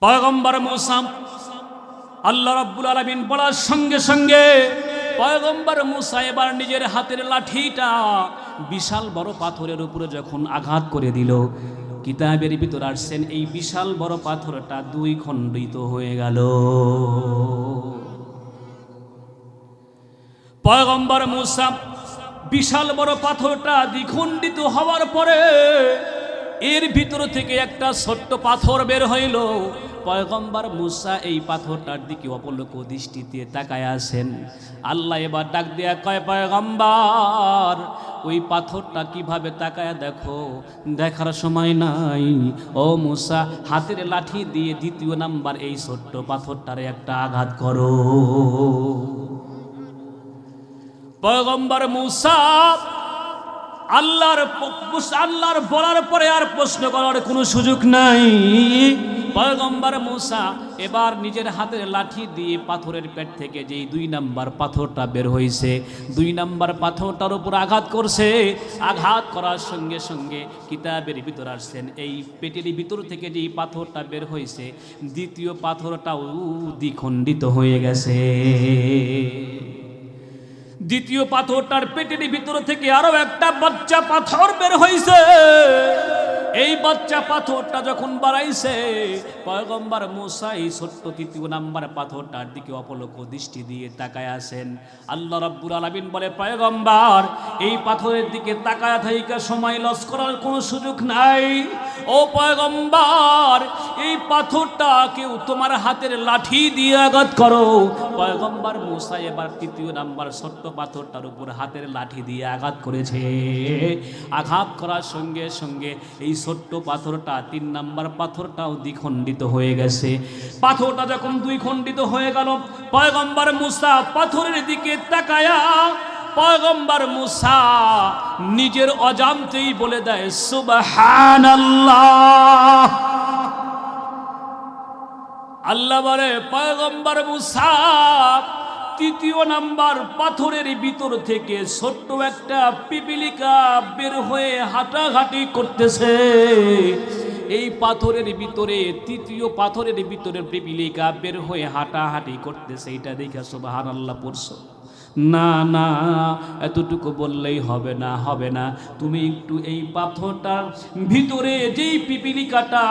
পয়গম্বর মূসা আল্লাহ রাব্বুল আলামিন বলার সঙ্গে সঙ্গে পয়গম্বর মূসা এবার নিজের হাতের লাঠিটা বিশাল বড় পাথরের উপরে যখন আঘাত করে দিল, কিতাবের ভিতর আসছেন এই বিশাল বড় পাথরটা দুই খণ্ডিত হয়ে গেল। পয়গম্বর মূসা বিশাল বড় পাথরটা দ্বিখণ্ডিত হওয়ার পরে এর ভিতর থেকে একটা ছোট্ট পাথর বের হইল। পয়গম্বর মূসা এই পাথরটার দিকে অপলক দৃষ্টিতে তাকায় আছেন। আল্লাহ এবার ডাক দেয়া কয়, পয়গম্বর ওই পাথরটা কিভাবে তাকায় দেখো, দেখার সময় নাই। ও মূসা, হাতের লাঠি দিয়ে দ্বিতীয় নাম্বার এই ছোট্ট পাথরটারে একটা আঘাত করো। পয়গম্বর মূসা আল্লাহর বলার পরে আর প্রশ্ন করার কোনো সুযোগ নাই। পয়গম্বর মূসা এবার নিজের হাতের লাঠি দিয়ে পাথরের পেট থেকে যেই দুই নাম্বার পাথরটা বের হয়েছে, দুই নাম্বার পাথরটার উপর আঘাত করছে। আঘাত করার সঙ্গে সঙ্গে কিতাবের ভিতর আসছেন এই পেটের ভিতর থেকে যেই পাথরটা বের হয়েছে, দ্বিতীয় পাথরটাও দ্বিখণ্ডিত হয়ে গেছে। দ্বিতীয় পাথরটার পেটের ভিতর থেকে আরো একটা বাচ্চা পাথর বের হয়েছে। এই বাচ্চা পাথরটা যখন বাড়াইছে, পয়গম্বর মূসা এই ছোট্ট তৃতীয় নাম্বার পাথরটার দিকে অপলক দৃষ্টি দিয়ে তাকায় আছেন। আল্লাহ রাব্বুল আলামিন বলে, পয়গম্বর এই পাথরের দিকে তাকায় থাইকা সময় লস করার কোনো সুযোগ নাই। ও পয়গম্বর, এই পাথরটা কেউ তোমার হাতের লাঠি দিয়ে আঘাত করো। পয়গম্বর মূসা এবার তৃতীয় নাম্বার ছোট্ট পাথরটার উপর হাতের লাঠি দিয়ে আঘাত করেছে। আঘাত করার সঙ্গে সঙ্গে এই ছোট্ট পাথরটা তিন নাম্বার পাথরটাও দ্বিখণ্ডিত হয়ে গেছে। পাথরটা যখন দুই খণ্ডিত হয়ে গেল, পয়গম্বর মূসা পাথরের দিকে তাকায়া পয়গম্বর মূসা নিজের অজান্তেই বলে দেয়, সুবহানাল্লাহ। আল্লাহ বলে, পয়গম্বর মূসা তৃতীয় নাম্বার পাথরের ভিতর থেকে ছোট্ট একটা পিপিলিকা বের হয়ে হাঁটাহাঁটি করতেছে। এই পাথরের ভিতরে তৃতীয় পাথরের ভিতরে পিপিলিকা বের হয়ে হাঁটাহাঁটি করতেছে। এটা দেখে সুবহানাল্লাহ পড়ছো? না না, এতটুকু বললেই হবে না, হবে না। তুমি একটু এই পাথরটার ভিতরে যেই পিপিলিকাটা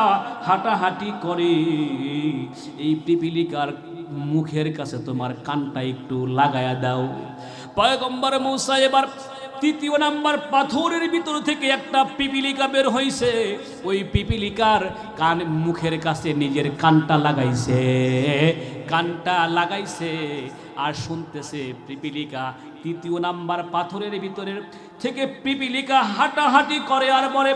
হাঁটাহাঁটি করে, এই পিপিলিকার মুখের কাছে তোমার কানটা একটু লাগায়া দাও। পয়গম্বর মূসা এবার তৃতীয় নাম্বার পাথরের ভিতর থেকে একটা পিপিলিকা বের হয়েছে। ওই পিপিলিকার মুখের কাছে নিজের কানটা লাগাইছে আর শুনতেছে পিপিলিকা তৃতীয় নাম্বার পাথরের ভিতরের থেকে পিপিলিকা হাঁটাহাঁটি করে আর বলে,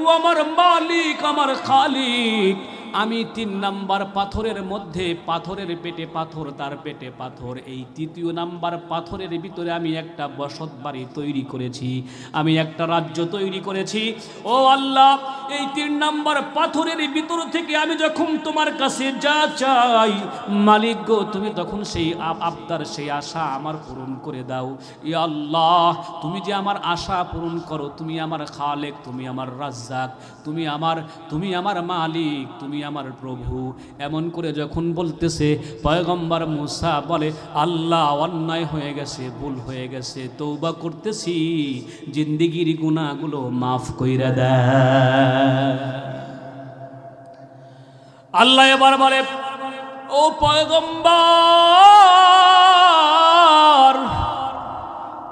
ও আমার মালিক, আমার খালিক, আমি তিন নাম্বার পাথরের মধ্যে, পাথরের পেটে পাথর, তার পেটে পাথর, এই তৃতীয় নাম্বার পাথরের ভিতরে আমি একটা বসত বাড়ি তৈরি করেছি, আমি একটা রাজ্য তৈরি করেছি। ও আল্লাহ, এই তিন নাম্বার পাথরের ভিতর থেকে আমি যখন তোমার কাছে যা চাই, মালিক গো, তুমি তখন সেই আবদার, সেই আশা আমার পূরণ করে দাও। ইয়া আল্লাহ, তুমি যে আমার আশা পূরণ করো, তুমি আমার খালেক, তুমি আমার রাজ্জাক, তুমি আমার মালিক, তুমি আমার প্রভু। এমন করে যখন বলতেছে, পয়গম্বর মূসা বলে, আল্লাহ, অন্যায় হয়ে গেছে, ভুল হয়ে গেছে, তওবা করতেছি, জিন্দেগির গুনাহগুলো মাফ কইরা দেয়। আল্লাহ এবার বলে, ও পয়গম্বর,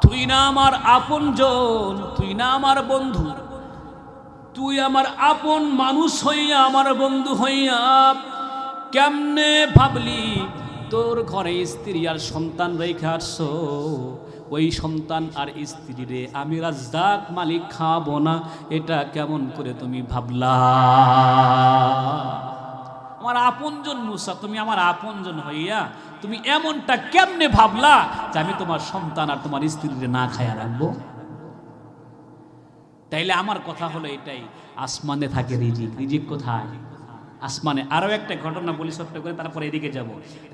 তুই না আমার আপনজন, তুই না আমার বন্ধু, তুই আমার আপন মানুষ হইয়া, আমার বন্ধু হইয়া কেমনে ভাবলি তোর ঘরে স্ত্রী আর সন্তান রেখে আসছো, ওই সন্তান আর স্ত্রীরে আমি রাজ্জাক মালিক খাবো না? এটা কেমন করে তুমি ভাবলা? আমার আপনজন মূসা, তুমি আমার আপনজন হইয়া তুমি এমনটা কেমনে ভাবলা যে আমি তোমার সন্তান আর তোমার স্ত্রীরে না খায়া রাখবো? তাইলে আমার কথা হলো এটাই, আসমানে থাকে রিজিক। রিজিক কোথায়? আসমানে। আরও একটা ঘটনা বলি ছোট্ট করে, তারপরে এদিকে যাব।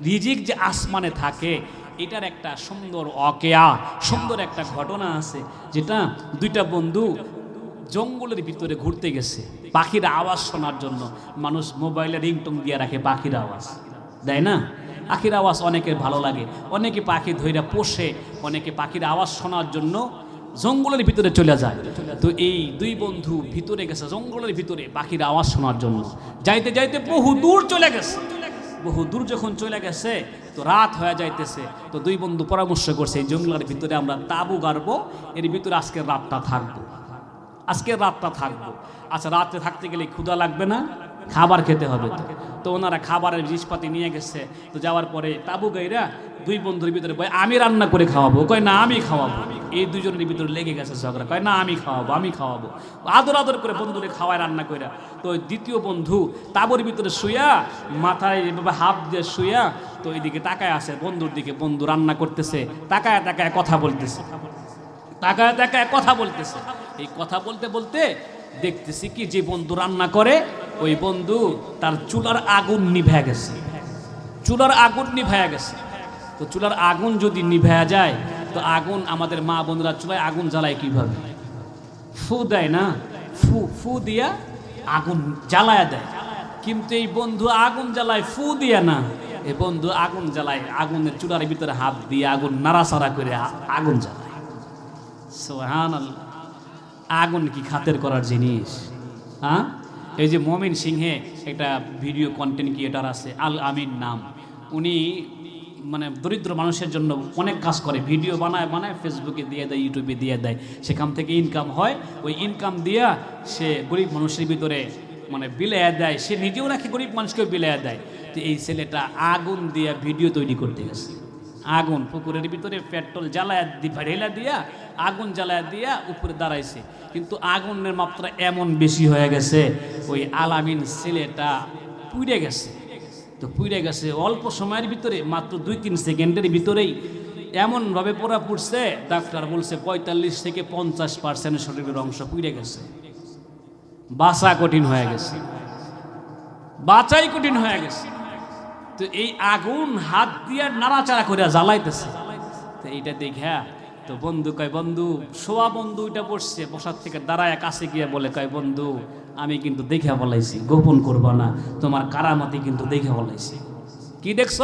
রিজিক যে আসমানে থাকে, এটার একটা সুন্দর সুন্দর একটা ঘটনা আছে, যেটা দুইটা বন্ধু জঙ্গলের ভিতরে ঘুরতে গেছে পাখির আওয়াজ শোনার জন্য। মানুষ মোবাইলে রিংটং দিয়ে রাখে পাখির আওয়াজ, দেয় না? পাখির আওয়াজ অনেকের ভালো লাগে, অনেকে পাখি ধইরা পোষে, অনেকে পাখির আওয়াজ শোনার জন্য জঙ্গলের ভিতরে চলে যায়। তো এই দুই বন্ধু ভিতরে গেছে জঙ্গলের ভিতরে পাখির আওয়াজ শোনার জন্য। যাইতে যাইতে বহু দূর চলে গেছে। বহু দূর যখন চলে গেছে তো রাত হয়ে যাইতেছে। তো দুই বন্ধু পরামর্শ করছে এই জঙ্গলের ভিতরে আমরা তাঁবু গাড়বো, এর ভিতরে আজকের রাতটা থাকবো, আজকের রাতটা থাকবো। আচ্ছা, রাতে থাকতে গেলে ক্ষুধা লাগবে না? খাবার খেতে হবে। তো ওনারা খাবারের জিনিসপাতি নিয়ে গেছে। তো যাওয়ার পরে তাঁবু গাইরা দুই বন্ধুর ভিতরে বলে আমি রান্না করে খাওয়াবো, কয় না আমি খাওয়াবো। এই দুজনের ভিতরে লেগে গেছে ঝগড়া, কয় না আমি খাওয়াবো, আমি খাওয়াবো। আদর আদর করে বন্ধুরে খাওয়ায় রান্না করে। তো ওই দ্বিতীয় বন্ধু তাঁবুর ভিতরে শুয়া, মাথায় এভাবে হাত দিয়ে শুয়া, তো এইদিকে তাকায় আছে বন্ধুর দিকে। বন্ধু রান্না করতেছে, তাকায় তাকায় কথা বলতেছে, তাকায় তাকায় কথা বলতেছে। এই কথা বলতে বলতে দেখতেছি কি যে বন্ধু রান্না করে ওই বন্ধু তার চুলার আগুন নিভে গেছে, চুলার আগুন নিভে গেছে। তো চুলার আগুন যদি নিভে যায় তো আগুন, আমাদের মা বন্ধুরা চুলায় আগুন জ্বালায় কিভাবে? ফু দেয় না? ফু দিয়া আগুন জ্বালায় দেয়। কিন্তু এই বন্ধু আগুন জ্বালায় ফু দিয়া না, এই বন্ধু আগুন জ্বালায় আগুনের চুলার ভিতরে হাত দিয়ে আগুন নাড়াচাড়া করে আগুন জ্বালায়। সুবহানাল্লাহ! আগুন কি খাতের করার জিনিস? হ্যাঁ, এই যে মমিন সিংহে একটা ভিডিও কন্টেন্ট ক্রিয়েটার আছে, আল আমিন নাম। উনি মানে দরিদ্র মানুষের জন্য অনেক কাজ করে, ভিডিও বানায় বানায় ফেসবুকে দিয়ে দেয়, ইউটিউবে দিয়ে দেয়, সেখান থেকে ইনকাম হয়। ওই ইনকাম দিয়া সে গরিব মানুষের ভিতরে মানে বিলাইয়া দেয়, সে নিজেও রাখে, গরিব মানুষকেও বিলাইয়া দেয়। তো এই ছেলেটা আগুন দিয়া ভিডিও তৈরি করতে গেছে। আগুন পুকুরের ভিতরে পেট্রোল জ্বালায়া ঢেলা দিয়া আগুন জ্বালায়া দিয়া উপরে দাঁড়াইছে, কিন্তু আগুনের মাত্রা এমন বেশি হয়ে গেছে ওই আলামিন ছেলেটা পুড়ে গেছে। তো পুড়ে গেছে অল্প সময়ের ভিতরে, মাত্র 2-3 সেকেন্ডের ভিতরেই এমনভাবে পোড়া পুড়ছে, ডাক্তার বলছে 45 থেকে 50% শরীরের অংশ পুড়ে গেছে। বাঁচা কঠিন হয়ে গেছে, বাঁচাই কঠিন হয়ে গেছে। তো এই আগুন হাত দিয়ে নাড়াচাড়া করে জ্বালাইতেছে। তো এইটা দেখা তো বন্ধু কয়, বন্ধু শোয়া বন্ধু এটা বসছে, বসার থেকে দাঁড়ায় কাছে গিয়ে বলে, কয় বন্ধু আমি কিন্তু দেখে বলাইছি, গোপন করবা না, তোমার কারামতি কিন্তু দেখে বলাইছি। কি দেখছ?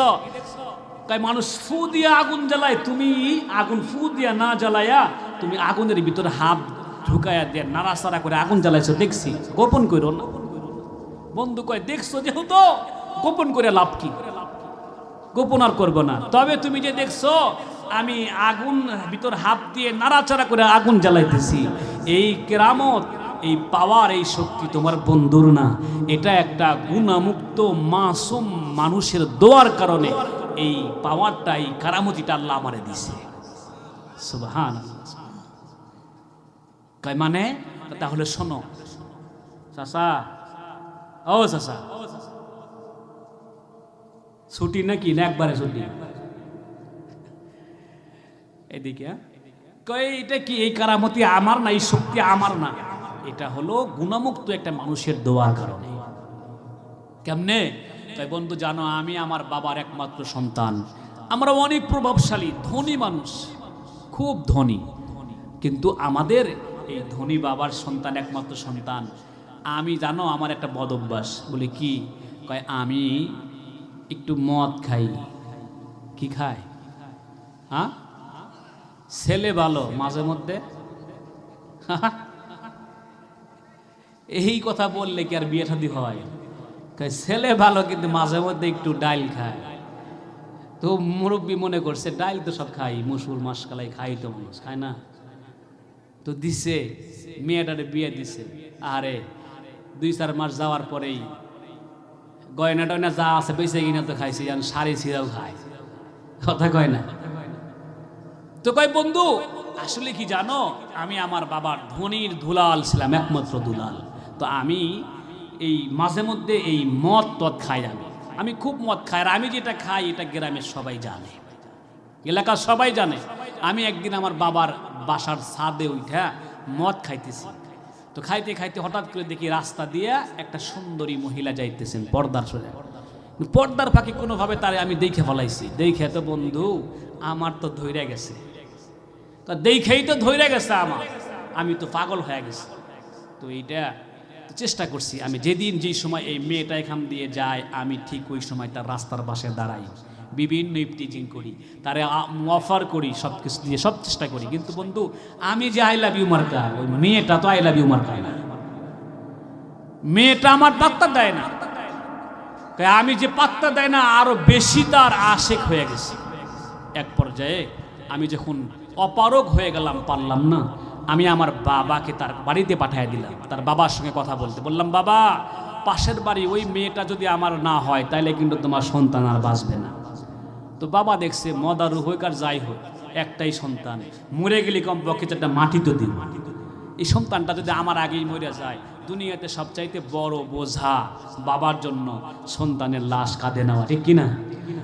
কয় মানুষ ফু দিয়ে আগুন জ্বালায়, তুমি আগুন ফু দিয়া না জ্বালায়া তুমি আগুনের ভিতরে হাত ঢুকায়া দিয়ে নাড়াচাড়া করে আগুন জ্বালাইছো, দেখছি, গোপন করো না। বন্ধু কয়, দেখছো যেহেতু গোপন করে লাভ কি? গোপন আর করবো না। তবে তুমি যে দেখছো আমি আগুন ভিতর হাত দিয়ে নাড়াচাড়া করে আগুন জ্বালাইতেছি, এই কেরামত, এই পাওয়ার, এই শক্তি তোমার বন্ধুর না, এটা একটা গুণামুক্ত মাসুম মানুষের দোয়ার কারণে এই পাওয়ারটা, এই কারামতিটা আল্লাহ আমারে দিছে। সুবহানাল্লাহ। কয় মানে? তাহলে শোনো চাচা, ও চাচা, ছুটি নাকি না একবারে ছুটি? এদিকে কয় এটা কি এই কারামতি আমার না, এই শক্তি আমার না, এটা হলো গুণামুক্ত একটা মানুষের দোয়ার কারণে। কেমনে? তাই বন্ধু জানো, আমি আমার বাবার একমাত্র সন্তান, আমরা অনেক প্রভাবশালী ধনী মানুষ, খুব ধনী, কিন্তু আমাদের এই ধনী বাবার সন্তান, একমাত্র সন্তান আমি, জানো আমার একটা বদ অভ্যাস। বলে কি? কয় আমি একটু মদ খাই। কি খায়? হ্যাঁ, ছেলে ভালো মাঝে মধ্যে এই কথা বললে কি আর বিয়ে শাদী হয়? ছেলে ভালো কিন্তু মাঝে মধ্যে একটু ডাইল খায়। তো মুরব্বী মনে করছে ডাইল তো সব খাই, মুসুর মাসকালাই খাই, তো মানুষ খায় না। তো দিছে, মেয়েটারে বিয়ে দিছে। আরে 2-4 মাস যাওয়ার পরেই গয়না টয়না যা আছে বেঁচে কিনা তো খাইছে, শাড়ি ছিঁড়াও খায়, কথা কয় না। তো কয় বন্ধু আসলে কি জানো, আমি আমার বাবার ধনির দুলাল ছিলাম, একমাত্র দুলাল। তো আমি এই মাঝে মধ্যে এই মদ টদ খাই, আমি খুব মদ খাই। আর আমি যেটা খাই এটা গ্রামের সবাই জানে, এলাকার সবাই জানে। আমি একদিন আমার বাবার বাসার ছাদে উঠা মদ খাইতেছি। তো খাইতে খাইতে হঠাৎ করে দেখি রাস্তা দিয়ে একটা সুন্দরী মহিলা যাইতেছেন পর্দার সরে। পর্দার ফাঁকে কোনোভাবে তারে আমি দেখে ফেলাইছি। দেখে তো বন্ধু আমার তো ধৈর্য গেছে, তা দেখেই তো ধৈর্য গেছে আমার, আমি তো পাগল হয়ে গেছি। তো এইটা চেষ্টা করছি আমি, যেদিন যেই সময় এই মেয়েটা এখান দিয়ে যায় আমি ঠিক ওই সময় তার রাস্তার পাশে দাঁড়াই, বিভিন্ন ইফটিজিং করি, তারে অফার করি, সব কিছু দিয়ে সব চেষ্টা করি। কিন্তু বন্ধু আমি যে আই লাভ ইউ মার্কা, ওই মেয়েটা তো আই লাভ ইউ মার্কা না, মেয়েটা আমার পাত্তা দেয় না। আমি যে পাত্তা দেয় না আরো বেশি তার আশেক হয়ে গেছে। এক পর্যায়ে আমি যখন অপারগ হয়ে গেলাম, পারলাম না, আমি আমার বাবাকে তার বাড়িতে পাঠিয়ে দিলাম, তার বাবার সঙ্গে কথা বলতে বললাম, বাবা পাশের বাড়ি ওই মেয়েটা যদি আমার না হয় তাহলে কিন্তু তোমার সন্তান আর বাঁচবে না। তো বাবা দেখছে মদারু হোক আর যাই হোক একটাই সন্তান, মরে গেলে কমপক্ষে একটা মাটি তো দিন, এই সন্তানটা যদি আমার আগেই মরে যায়, দুনিয়াতে সবচাইতে বড় বোঝা বাবার জন্য সন্তানের লাশ কাঁধে নেওয়া, ঠিক কিনা?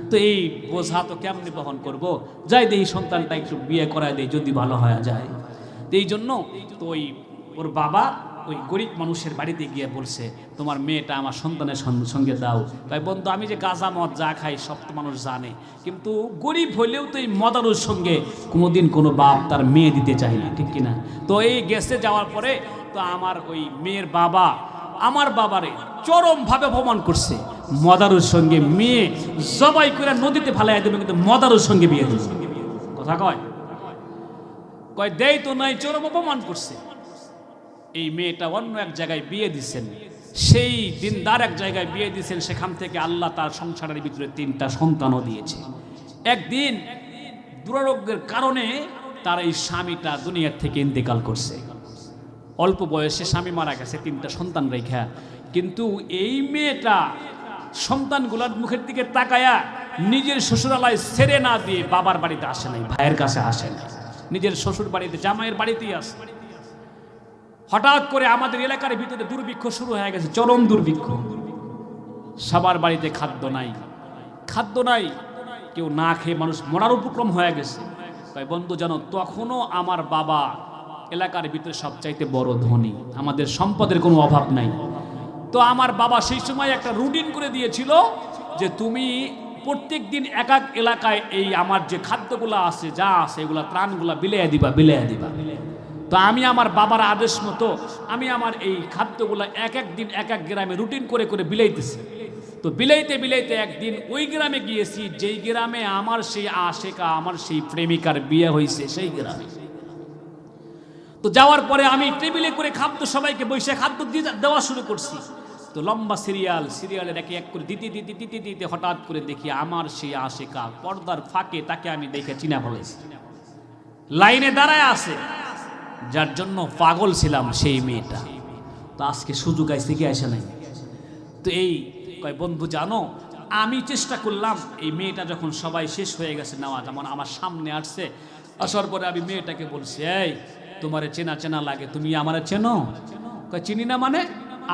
তো এই বোঝা তো কেমনি বহন করব, যাই দেই সন্তানটা একটু বিয়ে করায় দেই যদি ভালো হয়ে যায়। তো এই জন্য তো ওর বাবা ওই গরিব মানুষের বাড়িতে গিয়ে বলছে, তোমার মেয়েটা আমার সন্তানের সঙ্গে দাও। তাই বন্ধু আমি যে গাঁজা মদ যা খাই সব তো মানুষ জানে, কিন্তু গরিব হইলেও তো এই মদারুর সঙ্গে কোনোদিন কোনো বাপ তার মেয়ে দিতে চায় না, ঠিক কিনা? তো এই গেছে যাওয়ার পরে তো আমার ওই মেয়ের বাবা আমার বাবারে চরমভাবে অপমান করছে, মদারুর সঙ্গে মেয়ে জবাই করে নদীতে ফেলাই দেবে, কিন্তু মদারুর সঙ্গে বিয়ে দেবে। কথা কয় দেয় তো নাই, চরম অপমান করছে। এই মেয়েটা অন্য এক জায়গায় বিয়ে দিচ্ছেন, সেই দিনদার এক জায়গায় বিয়ে দিয়েছেন, সেখান থেকে আল্লাহ তার সংসারের ভিতরে 3টা সন্তানও দিয়েছে। একদিন দুরারোগ্যের কারণে তার এই স্বামীটা দুনিয়ার থেকে ইন্তেকাল করছে, অল্প বয়সে স্বামী মারা গেছে, 3টা সন্তান রেখা। কিন্তু এই মেয়েটা সন্তানগুলোর মুখের দিকে তাকায়া নিজের শ্বশুরালয় ছেড়ে না দিয়ে বাবার বাড়িতে আসে নাই, ভাইয়ের কাছে আসে নাই, নিজের শ্বশুর বাড়িতে জামাইয়ের বাড়িতেই আসে। হঠাৎ করে আমাদের এলাকার ভিতরে দুর্ভিক্ষ শুরু হয়ে গেছে, চরম দুর্ভিক্ষ, সবার বাড়িতে খাদ্য নাই, খাদ্য নাই, কেউ না খেয়ে মানুষ মরার উপক্রম হয়ে গেছে। তাই বন্ধু জানো, তখনও আমার বাবা এলাকার ভিতরে সবচাইতে বড় ধনী, আমাদের সম্পদের কোনো অভাব নাই। তো আমার বাবা সেই সময় একটা রুটিন করে দিয়েছিল যে তুমি প্রত্যেক দিন এক এক এলাকায় এই আমার যে খাদ্যগুলো আছে যা আছে এগুলা ত্রাণগুলা বিলিয়ে দিবা। তো আমি আমার বাবার আদেশ মতো আমি আমার এই খাদ্যগুলা এক এক দিন এক এক গ্রামে রুটিন করে করে বিলাইতেছি। তো বিলাইতে একদিন ওই গ্রামে গিয়েছি যেই গ্রামে আমার সেই আশেকা, আমার সেই প্রেমিকার বিয়ে হয়েছে সেই গ্রামে। তো যাওয়ার পরে আমি টেবিলে করে খাদ্য সবাইকে বসে খাদ্য দেওয়া শুরু করছি। তো লম্বা সিরিয়ালের একে এক করে দিতে হঠাৎ করে দেখি আমার সেই আশেকা পর্দার ফাঁকে, তাকে আমি দেখে চিনা ফেলেছি, লাইনে দাঁড়ায় আছে, যার জন্য পাগল ছিলাম সেই মেয়েটা। তো আজকে সুযোগ আইসে কি আসে নাই। তো এই কয় বন্ধু জানো, আমি চেষ্টা করলাম এই মেয়েটা যখন সবাই শেষ হয়ে গেছে নেওয়া, যেমন আমার সামনে আসছে, আসার পরে আমি মেয়েটাকে বলছি, এই তোমারে চেনা চেনা লাগে, তুমি আমারে চেনো? কয় চিনি না মানে?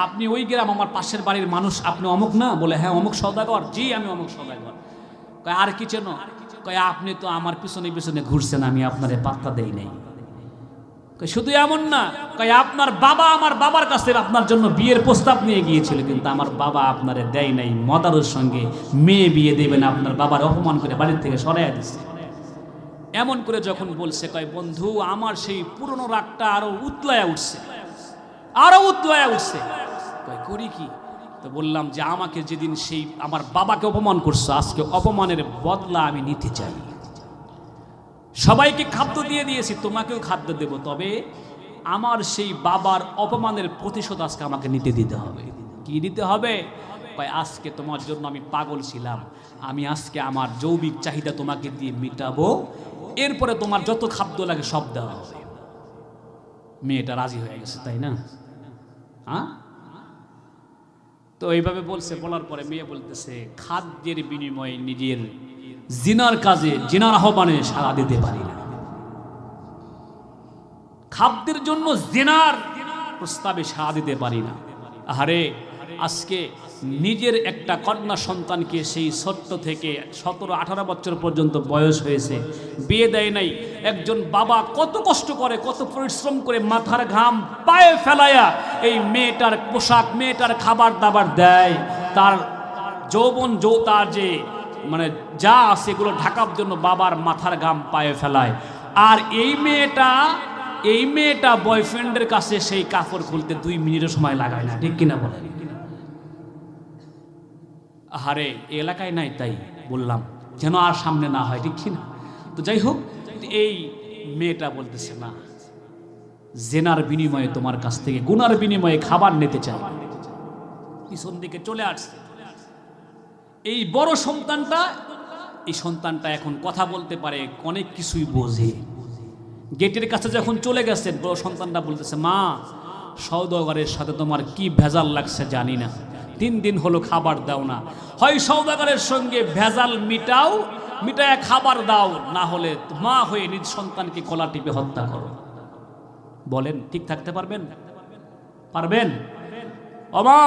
আপনি ওই গ্রাম আমার পাশের বাড়ির মানুষ, আপনি অমুক না? বলে হ্যাঁ অমুক সওদাগর। জি আমি অমুক সওদাগর। কয় আর কি চেনো? কয় আপনি তো আমার পিছনে পিছনে ঘুরছেন, আমি আপনারে পাত্তা দেই নাই। শুধু এমন না, কয় আপনার বাবা আমার বাবার কাছে আপনার জন্য বিয়ের প্রস্তাব নিয়ে গিয়েছিল, কিন্তু আমার বাবা আপনারে দেয় নাই, মদারুর সঙ্গে মেয়ে বিয়ে দেবেন, আপনার বাবার অপমান করে বাড়ির থেকে সরাইয়া দিচ্ছে। এমন করে যখন বলছে, কয় বন্ধু আমার সেই পুরনো রাগটা আরো উতলায়া উঠছে। কয় করি কি? তো বললাম যে আমাকে যেদিন সেই আমার বাবাকে অপমান করছো, আজকে অপমানের বদলা আমি নিতে চাই। সবাইকে খাদ্য দিয়ে দিয়েছি, তোমাকেও খাদ্য দেব, তবে আমার সেই বাবার অপমানের প্রতিশোধ আজকে আমাকে দিতে হবে। কি দিতে হবে? কয় আজকে তোমার জন্য আমি পাগল ছিলাম, আমি আজকে আমার যৌবিক চাহিদা তোমাকে দিয়ে মিটাবো, এরপরে তোমার যত খাদ্য লাগে সব দেওয়া হবে। মেয়েটা রাজি হয়ে গেছে, তাই না? হ্যাঁ, তো এইভাবে বলছে। বলার পরে মেয়ে বলতেছে, খাদ্যের বিনিময়ে নিজের জিনার কাজে, জিনার আহ্বানে সাড়া দিতে পারি না, খাদ্যের জন্য জিনার প্রস্তাবে সাড়া দিতে পারি না। আরে আজকে নিজের একটা কন্যা সন্তানকে সেই ছোট্ট থেকে 17-18 বছর পর্যন্ত বয়স হয়েছে, বিয়ে দেয় নাই, একজন বাবা কত কষ্ট করে, কত পরিশ্রম করে মাথার ঘাম পায়ে ফেলায়া এই মেয়েটার পোশাক, মেয়েটার খাবার দাবার দেয়, তার যৌবন তার যে মানে যা আছে এগুলো ঢাকার জন্য বাবার মাথার ঘাম পায়ে ফেলায়। আর এই মেয়েটা এই মেয়েটা বয়ফ্রেন্ডের কাছে সেই কাপড় খুলতে 2 মিনিটের সময় লাগায় না, ঠিক কিনা বলেন? আরে এলাকায় নাই তাই বললাম, যেন আর সামনে না হয়, ঠিক কিনা? তো যাই হোক, এই মেয়েটা বলতেছে না, জেনার বিনিময়ে তোমার কাছ থেকে গুনার বিনিময়ে খাবার নিতে চাই। পিছন দিকে চলে আসছে এই বড় সন্তানটা। এই সন্তানটা এখন কথা বলতে পারে, অনেক কিছুই বোঝে। গেটের কাছে যখন চলে গেছেন, বড় সন্তানটা বলতেছে, মা সওদাগরের সাথে তোমার কি ভেজাল লাগছে জানি না, 3 দিন হলো খাবার দাও না। হয় সওদাগরের সঙ্গে ভেজাল মিটায় খাবার দাও, না হলে মা হয়ে নিজ সন্তানকে গলা টিপে হত্যা করো। বলেন ঠিক থাকতে পারবেন? পারবেন? ও মা,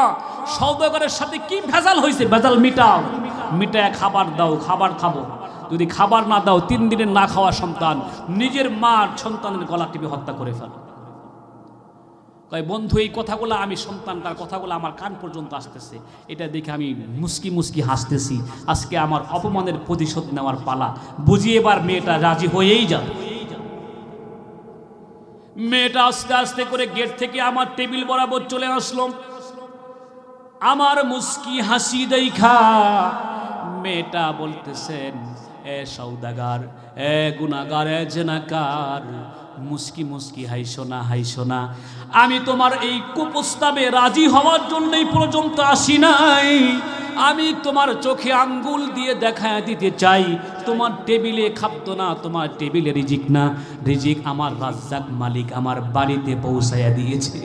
সওদাগরের সাথে কি ভেজাল হয়েছে, ভেজাল মিটায় খাবার দাও, খাবার খাবো। যদি খাবার না দাও, 3 দিনের না খাওয়া সন্তান নিজের মার সন্তানের গলা টিপে হত্যা করে ফেল। কয় বন্ধু, এই কথাগুলো আমি সন্তানটার কথাগুলো আমার কান পর্যন্ত আসতেছে, এটা দেখে আমি মুস্কি হাসতেছি। আজকে আমার অপমানের প্রতিশোধ নেওয়ার পালা। বুঝি এবার মেয়েটা রাজি হয়েই যাবে। মেয়েটা আস্তে আস্তে করে গেট থেকে আমার টেবিল বরাবর চলে আসলো। আমার মুস্কি হাসি দেখা মেয়েটা বলতেছেন, এ সওদাগার, এ গুনাহগার, এ জেনাকার, মুস্কি হাইসো না। আমি তোমার এই কুপ্রস্তাবে রাজি হওয়ার জন্যই পর্যন্ত আসি নাই। আমি তোমার চোখে আঙ্গুল দিয়ে দেখায় দিতে চাই, তোমার টেবিলে খাদ্য না, তোমার টেবিলে রিজিক না, রিজিক আমার রাজ্জাক মালিক আমার বাড়িতে পৌঁছায়া দিয়েছে।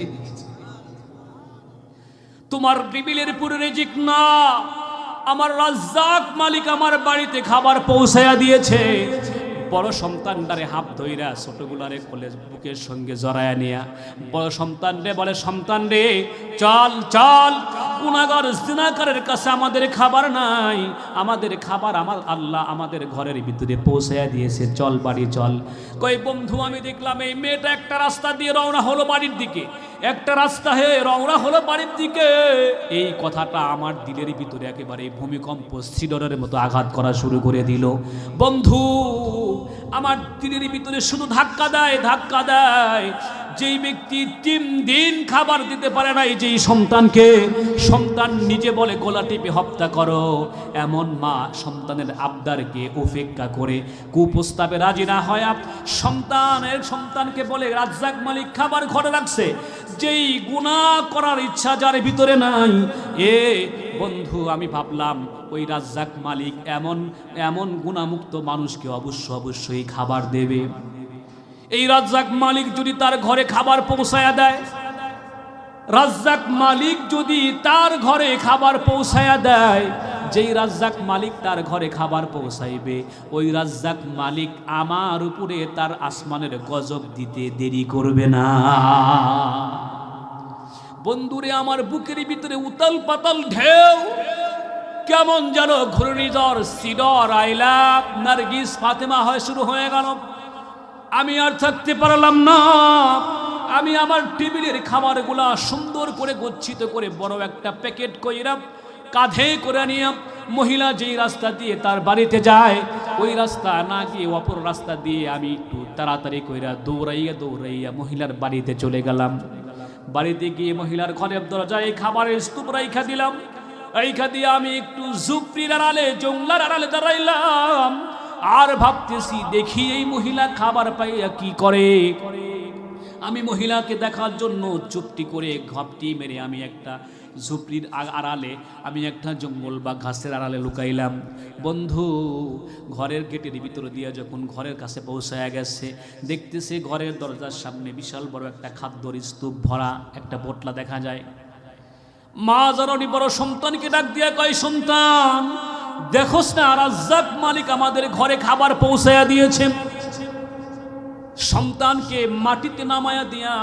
তোমার টেবিলের পুরো রিজিক না, আমার রাজ্জাক মালিক আমার বাড়িতে খাবার পৌঁছায়া দিয়েছে। বড় সন্তানটারে হাত ধইরা ছোটগুলারে কোলে বুকের সঙ্গে জড়ায়া নিয়া বড় সন্তান রে বলে, সন্তান রে চল, গুনাহগার জিনাকারের কাছে আমাদের খাবার নাই, আমাদের খাবার আমার আল্লাহ আমাদের ঘরের ভিতরে পৌঁছায়া দিয়েছে, চল বাড়ি চল। কই বন্ধু, আমি দেখলাম এই মেয়েটা একটা রাস্তা দিয়ে রওনা হলো বাড়ির দিকে, একটা রাস্তা হয়ে রওনা হলো বাড়ির দিকে। এই কথাটা আমার দিলের ভিতরে একেবারে ভূমিকম্প সিডরের মতো আঘাত করা শুরু করে দিল। বন্ধু, আমার দিলের ভিতরে শুধু ধাক্কা দেয়। যেই ব্যক্তি 3 দিন খাবার দিতে পারে নাই যেই সন্তান নিজে বলে গলা টিপে হত্যা করো, এমন মা সন্তানের আবদারকে উপেক্ষা করে কুপ্রস্তাবে রাজি না হয় সন্তানকে বলে রাজ্জাক মালিক খাবার ঘরে রাখছে। যেই গুনাহ করার ইচ্ছা যার ভিতরে নাই, বন্ধু আমি ভাবলাম ওই রাজ্জাক মালিক এমন গুনাহমুক্ত মানুষকে অবশ্যই খাবার দেবে। এই রাজ্জাক মালিক যদি তার ঘরে খাবার পৌঁছায়া দেয়, যেই রাজ্জাক মালিক তার ঘরে খাবার পৌঁছাইবে, ওই রাজ্জাক মালিক আমার উপরে তার আসমানের গজব দিতে দেরি করবে না। বন্ধুরে, আমার বুকের ভিতরে উতাল পাতাল ঢেউ, কেমন যেন ঘূর্ণিঝড় সিডর, আইলা, নার্গিস, ফাতেমা হয় শুরু হয়ে গেল। আমি আর থাকতে পারলাম না। আমি আমার টেবিলের খাবারগুলা সুন্দর করে গচ্ছিত করে বড় একটা প্যাকেট কইরা কাঁধে করে নিয়ে মহিলা যেই রাস্তা দিয়ে তার বাড়িতে যায়, ওই রাস্তা না গিয়ে অপর রাস্তা দিয়ে আমি একটু তাড়াতাড়ি কইরা দৌড়াইয়া মহিলার বাড়িতে চলে গেলাম। বাড়িতে গিয়ে মহিলার ঘরের দরজায় খাবারের স্তূপ রাইখা দিলাম। রাইখা দিয়ে আমি একটু ঝুপড়ির আড়ালে, জংলার আড়ালে দাঁড়াইলাম। আর ভাবতেছি, দেখি এই মহিলা খাবার পাইয়া কি করে। আমি মহিলাকে দেখার জন্য চুপটি করে ঘপটি মেরে আমি একটা ঝুপড়ির আড়ালে, আমি একটা জঙ্গল বা ঘাসের আড়ালে লুকাইলাম। বন্ধু, ঘরের গেটের ভিতরে দিয়ে যখন ঘরের কাছে পৌঁছায়া গেছে, দেখতেছে ঘরের দরজার সামনে বিশাল বড় একটা খাদ্যর স্তূপ ভরা একটা পোটলা দেখা যায়। মা জননী বড় সন্তানকে ডাক দিয়া কয়, সন্তান দেখোস না, রাজ্জাক মালিক আমাদের ঘরে খাবার পৌঁছায়া দিয়েছে। সন্তানকে মাটিতে নামায়া দিয়া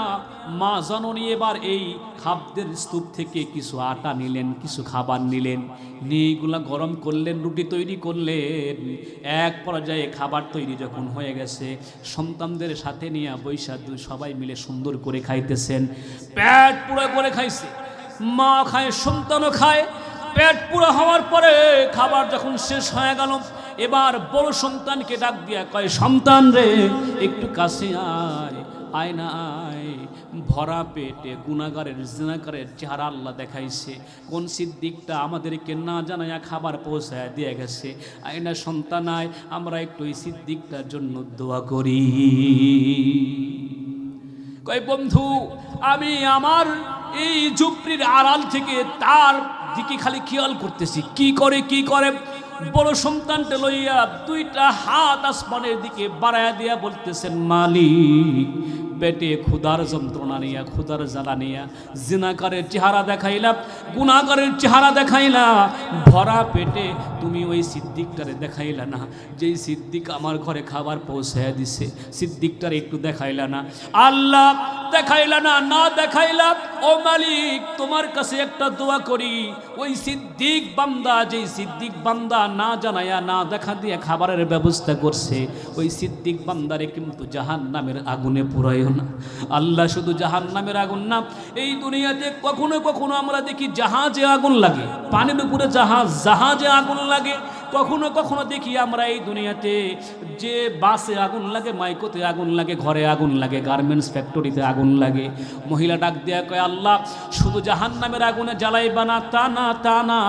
মা জননী এবার এই খাদ্যের স্তূপ থেকে কিছু আটা নিলেন, কিছু খাবার নিলেন, নিয়ে এগুলা গরম করলেন, রুটি তৈরি করলেন। এক পর্যায়ে খাবার তৈরি যখন হয়ে গেছে, সন্তানদের সাথে নিয়ে বৈশা সবাই মিলে সুন্দর করে খাইতেছেন। পেট পুরো করে খাইছে, মা খায়, সন্তানও খায়। পেট পুরো হওয়ার পরে খাবার যখন শেষ হয়ে গেল, এবার বড় সন্তানকে ডাক দিয়া কয়, সন্তান রে একটু কাছে আয়, আয়নায় ভরা পেটে গুনাহগারের জিনাকারের চেহারা আল্লাহ দেখাইছে। কোন সিদ্দিকটা আমাদেরকে না জানায়া খাবার পৌঁছায় দিয়ে গেছে। আয়না সন্তান আয়, আমরা একটু এই সিদ্দিকটার জন্য দোয়া করি। কয় বন্ধু, আমি আমার এই ঝুপড়ির আড়াল থেকে তার দিকে খালি খেয়াল করতেছি, কি করে বড় সন্তানটা লইয়া দুইটা হাত আসমানের দিকে বাড়ায়া দিয়া বলতেছেন, মালিক পেটে ক্ষুধার যন্ত্রণা নিয়া, ক্ষুধার জ্বালা নিয়া জিনাকারের চেহারা দেখাইলা, গুনাহগারের চেহারা দেখাইলা, ভরা পেটে তুমি ওই সিদ্দিকটারে দেখাইলা না, যেই সিদ্দিক আমার ঘরে খাবার পৌঁছায়া দিছে, সিদ্দিকটারে একটু দেখাইলা না। আল্লাহ দেখাইলা না, না দেখাইলা। ও মালিক, তোমার কাছে একটা দোয়া করি, ওই সিদ্দিক বান্দা, যেই সিদ্দিক বান্দা না জানায়া না দেখা দিয়ে খাবারের ব্যবস্থা করছে, ওই সিদ্দিক বান্দারে কিন্তু জাহান্নামের আগুনে পুরাইও না। আল্লাহ, শুধু জাহান্নামের আগুন না, এই দুনিয়াতে কখনো কখনো আমরা দেখি জাহাজে আগুন লাগে, পানির উপরে জাহাজে আগুন লাগে। কখনো কখনো দেখি আমরা এই দুনিয়াতে যে বাসে আগুন লাগে, মাইকোতে আগুন লাগে, ঘরে আগুন লাগে, গার্মেন্টস ফ্যাক্টরিতে আগুন লাগে। মহিলা ডাক দেয়া কয়, আল্লাহ শুধু জাহান্নামের আগুনে জ্বালাইবা না, তা না,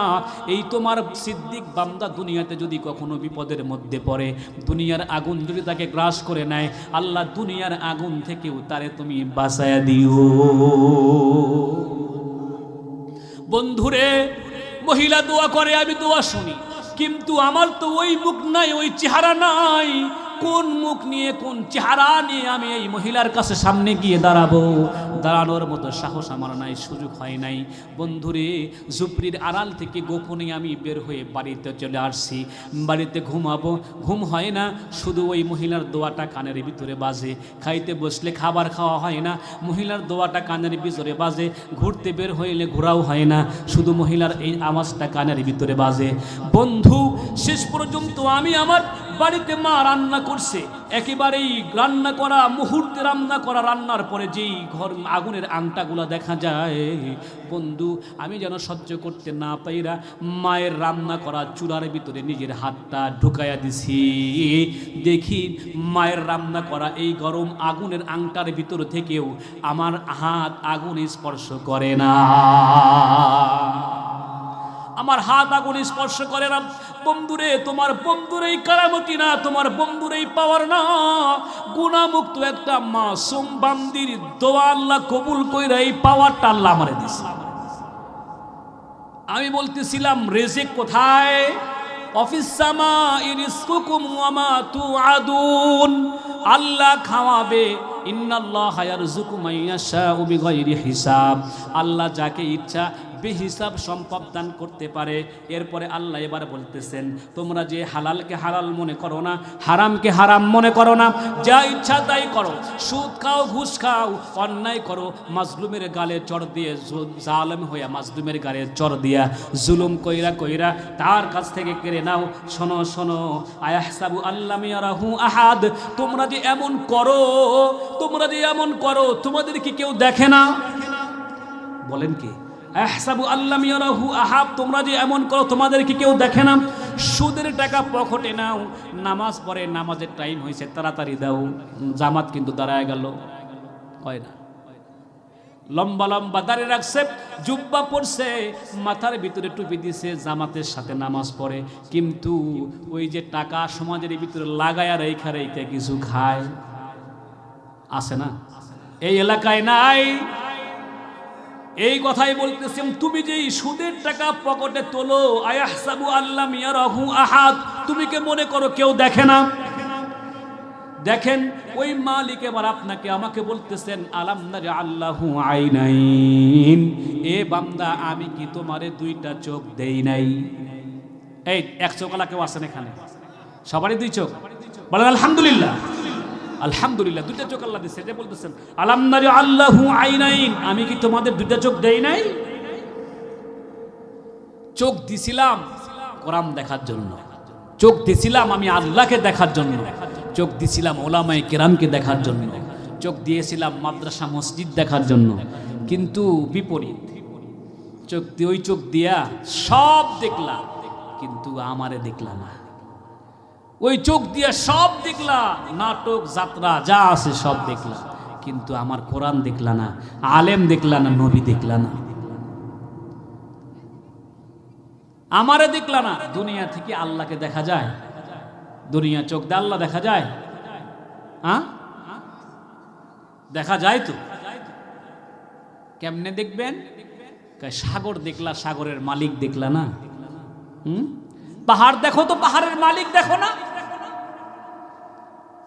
এই তোমার সিদ্দিক বান্দা দুনিয়াতে যদি কখনো বিপদের মধ্যে পড়ে, দুনিয়ার আগুন যদি তাকে গ্রাস করে নেয়, আল্লাহ দুনিয়ার আগুন থেকেও তারে তুমি বাঁচায়া দিও। বন্ধুরে, মহিলা দোয়া করে, আমি দোয়া শুনি, কিন্তু আমার তো ওই মুখ নাই, ওই চেহারা নাই। কোন মুখ নিয়ে, কোন চেহারা নিয়ে আমি এই মহিলার কাছে সামনে গিয়ে দাঁড়াবো? দাঁড়ানোর মতো সাহস আমার নাই, সুযোগ হয় নাই। বন্ধুরে, ঝুপড়ির আড়াল থেকে গোপনে আমি বের হয়ে বাড়িতে চলে আসছি। বাড়িতে ঘুমাবো, ঘুম হয় না, শুধু ওই মহিলার দোয়াটা কানের ভিতরে বাজে। খাইতে বসলে খাবার খাওয়া হয় না, মহিলার দোয়াটা কানের ভিতরে বাজে। ঘুরতে বের হইলে ঘোরাও হয় না, শুধু মহিলার এই আওয়াজটা কানের ভিতরে বাজে। বন্ধু, শেষ পর্যন্ত আমি আমার বাড়িতে মা রান্না করছে, একেবারেই রান্না করা মুহূর্তে রান্না করা, রান্নার পরে যেই ঘর আগুনের আংটাগুলা দেখা যায়, বন্ধু আমি যেন সহ্য করতে না পাইরা মায়ের রান্না করা চুলার ভিতরে নিজের হাতটা ঢুকাইয়া দিছি। দেখি মায়ের রান্না করা এই গরম আগুনের আংটার ভিতর থেকেও আমার হাত আগুন স্পর্শ করে না, আমার হাত আগুন স্পর্শ করে না। বন্ধুরে, তোমার বন্ধুর এই কারামতি না, তোমার বন্ধুর এই পাওয়ার না, গুনাহমুক্ত একটা মাসুম বান্দির দোয়া আল্লাহ কবুল কইরা এই পাওয়ারটা আল্লাহ আমারে দিছে। আমি বলতেছিলাম, রিজিক কোথায়? অফিস সামা ইরিজকুকুম ওয়া মা তুআদুন, আল্লাহ খাওয়াবে। ইন্নাল্লাহা ইয়ারযুকু মান ইয়াশাউ বিগাইরি হিসাব, আল্লাহ যাকে ইচ্ছা বেহিসাব সম্পদ দান করতে পারে। এরপরে আল্লাহ এবার বলতেছেন, তোমরা যে হালালকে হালাল মনে করো না, হারামকে হারাম মনে করো না, যা ইচ্ছা তাই করো, সুদ খাও, ঘুষ খাও, অন্যায় করো, মাজলুমের গালে চড় দিয়ে, জালেম হইয়া মাজলুমের গালে চড় দিয়া জুলুম কইরা তার কাছ থেকে কেড়ে নাও। শোনো শোনো, আয়াহসাবু আল্লাম ইয়ারাহু আহাদ, তোমরা যে এমন করো, তোমাদের কি কেউ দেখে না? বলেন কি? আহসাবু আল্লাম ইয়ারাহু আহাব, তোমরা যে এমন করো, তোমাদের কি কেউ দেখে না? সুদের টাকা পকেটে নাও, নামাজ পড়ে, নামাজের টাইম হয়েছে তাড়াতাড়ি দাও, জামাত কিন্তু দাঁড়ায় গেল, হয় না। লম্বা লম্বা দাড়ি রাখছে, জুব্বা পরছে, মাথার ভিতরে টুপি দিছে, জামাতের সাথে নামাজ পড়ে, কিন্তু ওই যে টাকা সমাজের ভিতরে লাগায়া রেখা কিছু খায়, আছে না? এই এলাকায় নাই। এই কথাই বলতেছেন, তুমি যে সুদের টাকা পকেটে তোলো, আয়াহসাবু আল্লাম ইয়ারাহু আহাদ, তুমি কে মনে করো কেউ দেখে না? দেখেন, ওই মালিক এবার আপনাকে আমাকে বলতেছেন, আলাম নাজআল্লাহু আইনাইন, এ বান্দা আমি কি তোমারে দুইটা চোখ দেই নাই? এই এক চোখওয়ালা কেউ আছেন এখানে? সবারই দুই চোখ, বলেন আলহামদুলিল্লাহ। আলহামদুলিল্লাহ, দুইটা চোখ আল্লাহ দিচ্ছে। যে বলতেছেন আলাম নাজআল্লাহু আইনাইন, আমি কি তোমাদের দুইটা চোখ দেই নাই? চোখ দিছিলাম কোরআন দেখার জন্য, চোখ দিছিলাম আমি আল্লাহকে দেখার জন্য, চোখ দিছিলাম ওলামায়ে কেরামকে দেখার জন্য, চোখ দিয়েছিলাম মাদ্রাসা মসজিদ দেখার জন্য। কিন্তু বিপরীত, ওই চোখ দিয়া সব দেখলা, কিন্তু আমারে দেখলা না। ওই চোখ দিয়া সব দেখলা, নাটক যাত্রা যা আছে সব দেখলা, কিন্তু আমার কোরআন দেখলা না, আলেম দেখলা না, নবী দেখলা না, আমারে দেখলা না। দুনিয়া থেকে আল্লাহকে দেখা যায়? দুনিয়া চোখ দিয়ে আল্লাহ দেখা যায়? দেখা যায় তো। কেমনে দেখবেন? সাগর দেখলা, সাগরের মালিক দেখলা না? পাহাড় দেখো তো, পাহাড়ের মালিক দেখো না?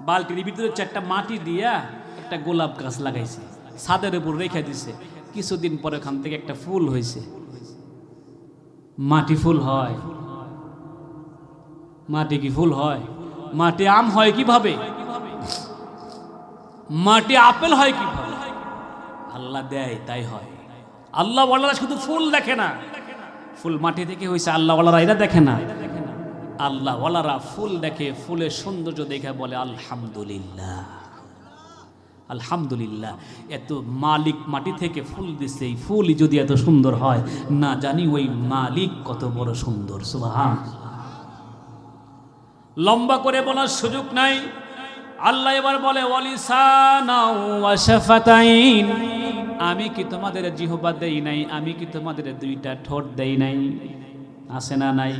বালতির ভিতরে একটা মাটি দিয়া একটা গোলাপ গাছ লাগাইছে, ছাদের উপর রেখে দিছে, কিছুদিন পরে ওখান থেকে একটা ফুল হয়েছে। মাটি ফুল হয়? মাটি কি ফুল হয়? মাটি আম হয় কিভাবে? মাটি আপেল হয় কিভাবে? আল্লাহ দেয় তাই হয়। আল্লাহ ওয়ালারা শুধু ফুল দেখে না, ফুল মাটি থেকে হয়েছে, আল্লাহ ওয়ালারা এরা দেখে না। আল্লাহ ওয়ালারা ফুল দেখে, ফুলের সৌন্দর্য দেখে বলে আলহামদুলিল্লাহ, আলহামদুলিল্লাহ। এত মালিক মাটি থেকে ফুল দিচ্ছে, এই ফুলই যদি এত সুন্দর হয়, না জানি ওই মালিক কত বড় সুন্দর। সুবহানাল্লাহ। লম্বা করে বলার সুযোগ নাই। আল্লাহ এবার বলে ওয়ালিসানাও ওয়া শাফাতাইন, আমি কি তোমাদের জিহ্বা দেই নাই? আমি কি তোমাদের দুইটা ঠোঁট দেই নাই? আছে না নাই?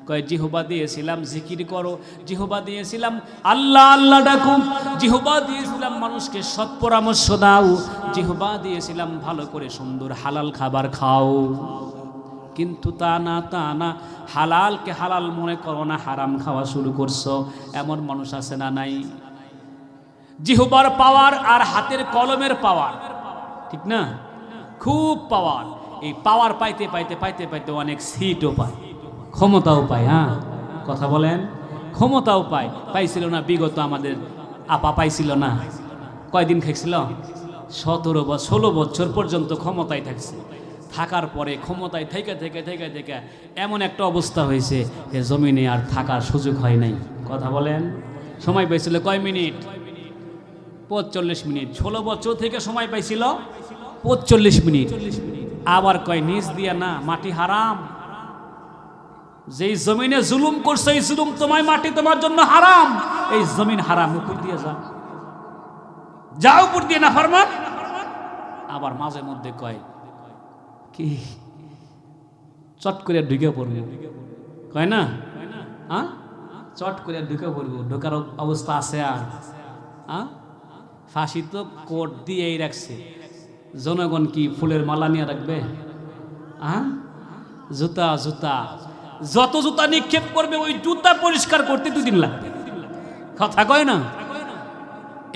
কয় জিহ্বা দিয়েছিলাম জিকির করো, জিহ্বা দিয়েছিলাম আল্লাহ আল্লাহ ডাকো, জিহ্বা দিয়েছিলাম মানুষকে সৎ পরামর্শ দাও, জিহ্বা দিয়েছিলাম ভালো করে সুন্দর হালাল খাবার খাও। কিন্তু তা না, তা না, হালালকে হালাল মনে করো না, হারাম খাওয়া শুরু করছো। এমন মানুষ আছে না নাই? জিহ্বার পাওয়ার আর হাতের কলমের পাওয়ার, ঠিক না? খুব পাওয়ার। এই পাওয়ার পাইতে পাইতে পাইতে পাইতে অনেক সিটও পায়, ক্ষমতাও পায়। হ্যাঁ, কথা বলেন। ক্ষমতাও পায়। পাইছিল না বিগত আমাদের আপা? পাইছিল না? কয়দিন খাইছিল? 16 বছর পর্যন্ত ক্ষমতায় থাকছে। থাকার পরে ক্ষমতায় থেকে থেকে থেকে থেকে এমন একটা অবস্থা হয়েছে, যে জমিনে আর থাকার সুযোগ হয় নাই। কথা বলেন। সময় পাইছিল কয় মিনিট? 45 মিনিট। 16 বছর থেকে সময় পাইছিল 45 মিনিট। আবার কয় নিজ দিয়া না, মাটি হারাম। যেই জমিনে জুলুম করছে, এই জুলুম তোমায়, মাটি তোমার জন্য হারাম। এই জমিন হারাম, উপর দিয়ে যা উপর দিয়ে না ফরমান। আবার মাঝে মধ্যে কয় কি চট করে ঢুকে পড়বো, কয় না? চট করে ঢুকে পড়বো। ঢোকার অবস্থা আছে আর? ফাঁসি তো কোর্ট দিয়েই রাখছে। জনগণ কি ফুলের মালা নিয়ে রাখবে? জুতা জুতা, যত জুতা নিক্ষেপ করবে ওই জুতা পরিষ্কার করতে 2 দিন লাগবে। কথা কয় না?